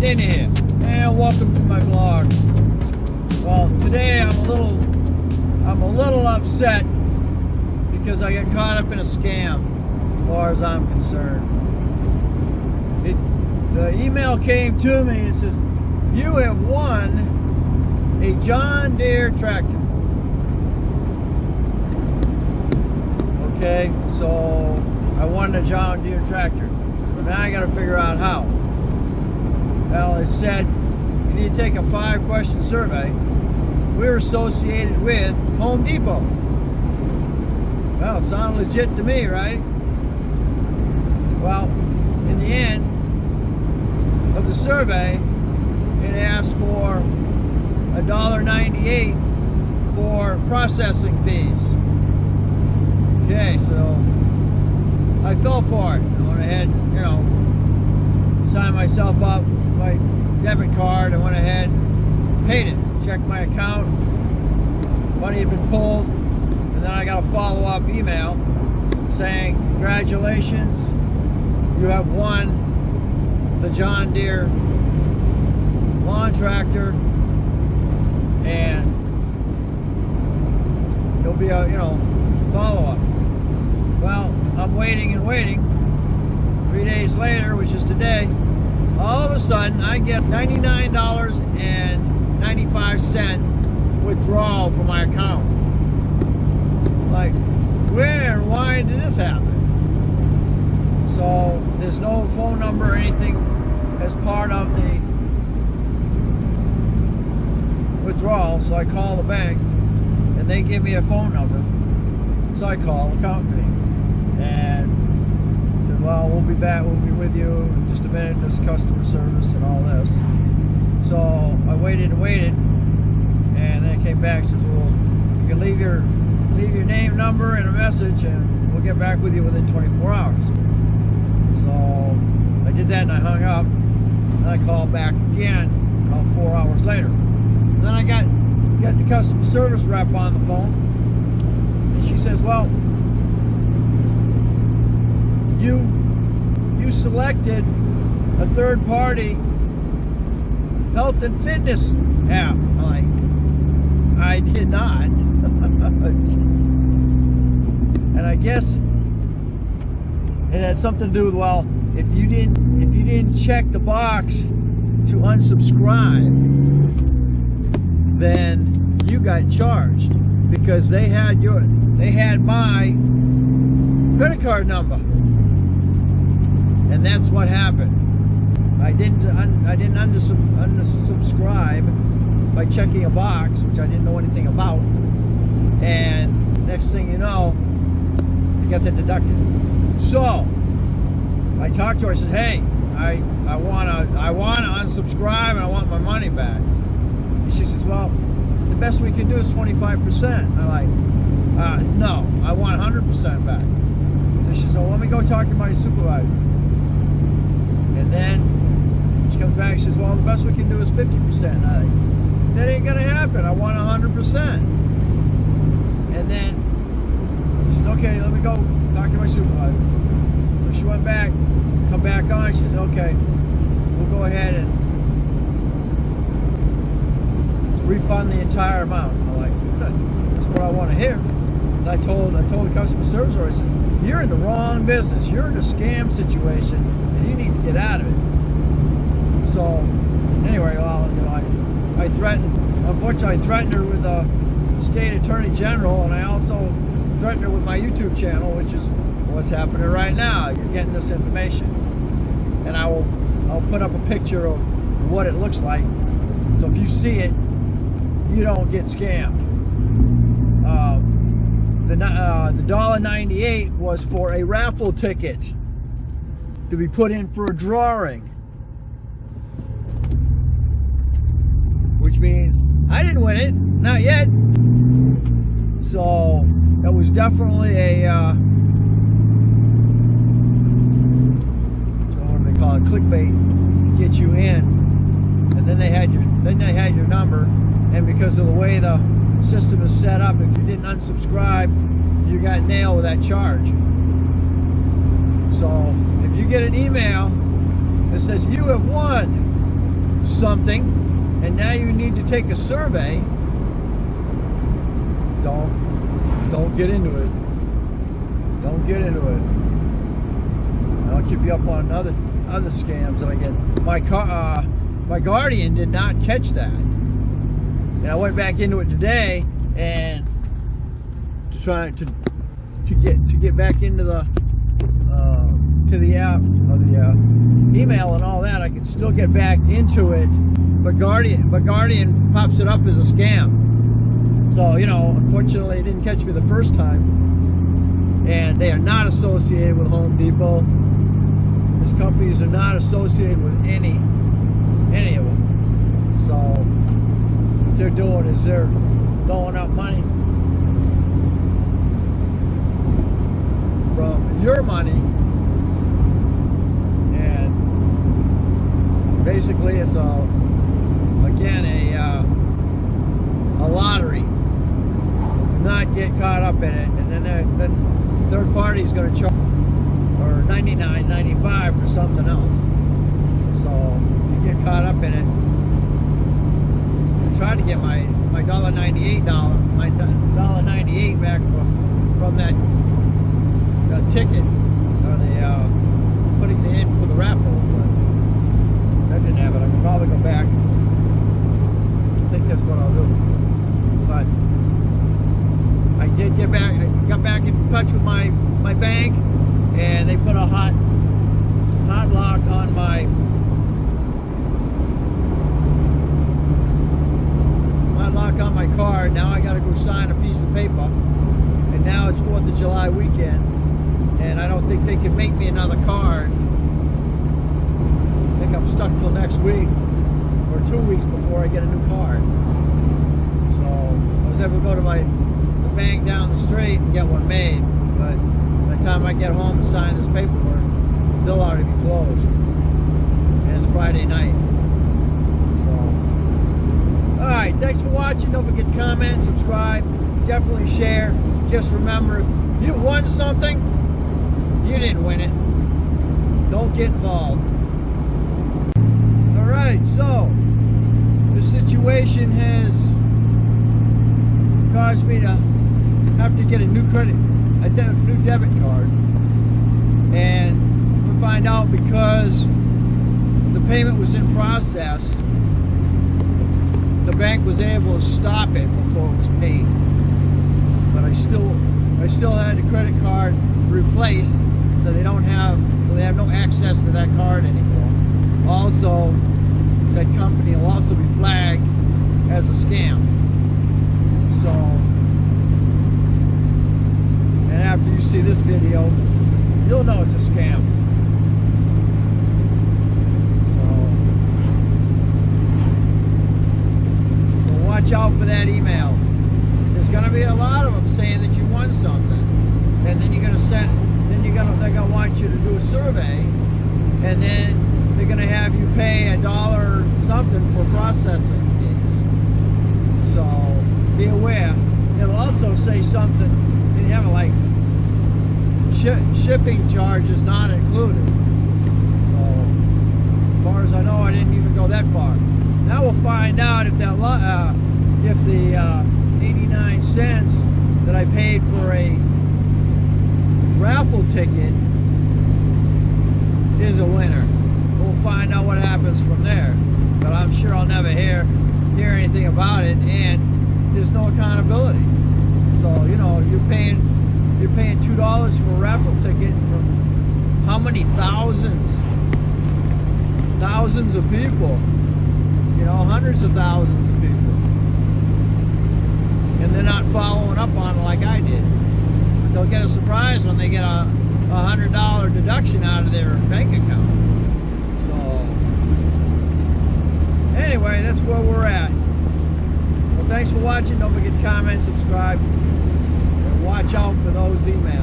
Danny here, and welcome to my vlog. Well, today I'm a little upset because I got caught up in a scam, as far as I'm concerned. The email came to me and says, "You have won a John Deere tractor." Okay, so I won a John Deere tractor. Now I got to figure out how. Well, it said you need to take a 5-question survey. We're associated with Home Depot. Well, it sounded legit to me, right? Well, in the end of the survey, it asked for $1.98 for processing fees. Okay, so I fell for it. I went ahead, signed myself up, my debit card. I went ahead and paid it. Checked my account. Money had been pulled. And then I got a follow-up email saying, "Congratulations, you have won the John Deere lawn tractor, and there'll be a, follow-up." Well, I'm waiting and waiting. 3 days later, which is today, all of a sudden I get $99.95 withdrawal from my account. Like, where and why did this happen? So there's no phone number or anything as part of the withdrawal. So I call the bank and they give me a phone number. So I call the company and said, "Well, we'll be back, we'll be with you in just a minute, this customer service and all this." So I waited and waited, and then it came back and says, "Well, you can leave your name, number, and a message, and we'll get back with you within 24 hours. So I did that and I hung up, and I called back again about 4 hours later. And then I got the customer service rep on the phone, and she says, "Well, you selected a third-party health and fitness app." I'm like, "I did not." And I guess it had something to do with, well, if you didn't check the box to unsubscribe, then you got charged because they had my credit card number. And that's what happened. I didn't unsubscribe by checking a box, which I didn't know anything about. And next thing you know, I got that deducted. So I talked to her. I said, "Hey, I wanna unsubscribe and I want my money back." And she says, "Well, the best we can do is 25%. I'm like, "No, I want 100% back." So she said, "Well, let me go talk to my supervisor." And then she comes back and says, "Well, the best we can do is 50%. And I'm like, "That ain't gonna happen. I want 100%. And then she says, "Okay, let me go talk to my supervisor." So she went back, come back on. She said, "Okay, we'll go ahead and refund the entire amount." I'm like, "That's what I want to hear." And I told the customer service officer, I said, "You're in the wrong business. You're in a scam situation, and you need to get out of it." So anyway, well, I threatened. Unfortunately, I threatened her with the state attorney general, and I also threatened her with my YouTube channel, which is what's happening right now. You're getting this information, and I'll put up a picture of what it looks like, so if you see it, you don't get scammed. The $1.98 was for a raffle ticket to be put in for a drawing, which means I didn't win it, not yet. So that was definitely a so what do they call it? Clickbait to get you in. And then they had your number, and because of the way the system is set up, if you didn't unsubscribe, you got nailed with that charge. So if you get an email that says you have won something, and now you need to take a survey, don't get into it. Don't get into it. I'll keep you up on other scams that I get. My Guardian did not catch that, and I went back into it today and to try to get back into the to the app or the email and all that. I can still get back into it, but Guardian pops it up as a scam. So, you know, unfortunately it didn't catch me the first time, and they are not associated with Home Depot. These companies are not associated with any of them. So what they're doing is they're throwing out money from your money, and basically it's a lottery. Do not get caught up in it, and then the third party is going to charge or $99.95 for something else. So you get caught up in it. I tried to get my $1.98 back from that ticket, or the putting the in for the raffle, but that didn't have it. I can probably go back. I think that's what I'll do. But I did get back. I got back in touch with my bank, and they put a hot lock on my card. Now I got to go sign a piece of paper, and now it's 4th of July weekend, and I don't think they can make me another card. I think I'm stuck till next week or 2 weeks before I get a new card. So I was able to go to the bank down the street and get one made, but by the time I get home and sign this paperwork, they'll already be closed, and it's Friday night. Alright, thanks for watching. Don't forget to comment, subscribe, definitely share. Just remember, if you won something, you didn't win it. Don't get involved. Alright, so the situation has caused me to have to get a new new debit card. And we'll find out because the payment was in process. The bank was able to stop it before it was paid, but I still had the credit card replaced, so they have no access to that card anymore. Also, that company will also be flagged as a scam. So, and after you see this video, you'll know it's a scam. Watch out for that email. There's going to be a lot of them saying that you won something, and then they're going to want you to do a survey, and then they're going to have you pay $1 something for processing fees. So be aware. It'll also say something. You have like shipping charges not included. So as far as I know, I didn't even go that far. Now we'll find out if that if the 89 cents that I paid for a raffle ticket is a winner. We'll find out what happens from there. But I'm sure I'll never hear anything about it, and there's no accountability. So you know, you're paying $2 for a raffle ticket from how many thousands of people? You know, hundreds of thousands of people. And they're not following up on it like I did. They'll get a surprise when they get a $100 deduction out of their bank account. So, anyway, that's where we're at. Well, thanks for watching. Don't forget to comment, subscribe, and watch out for those emails.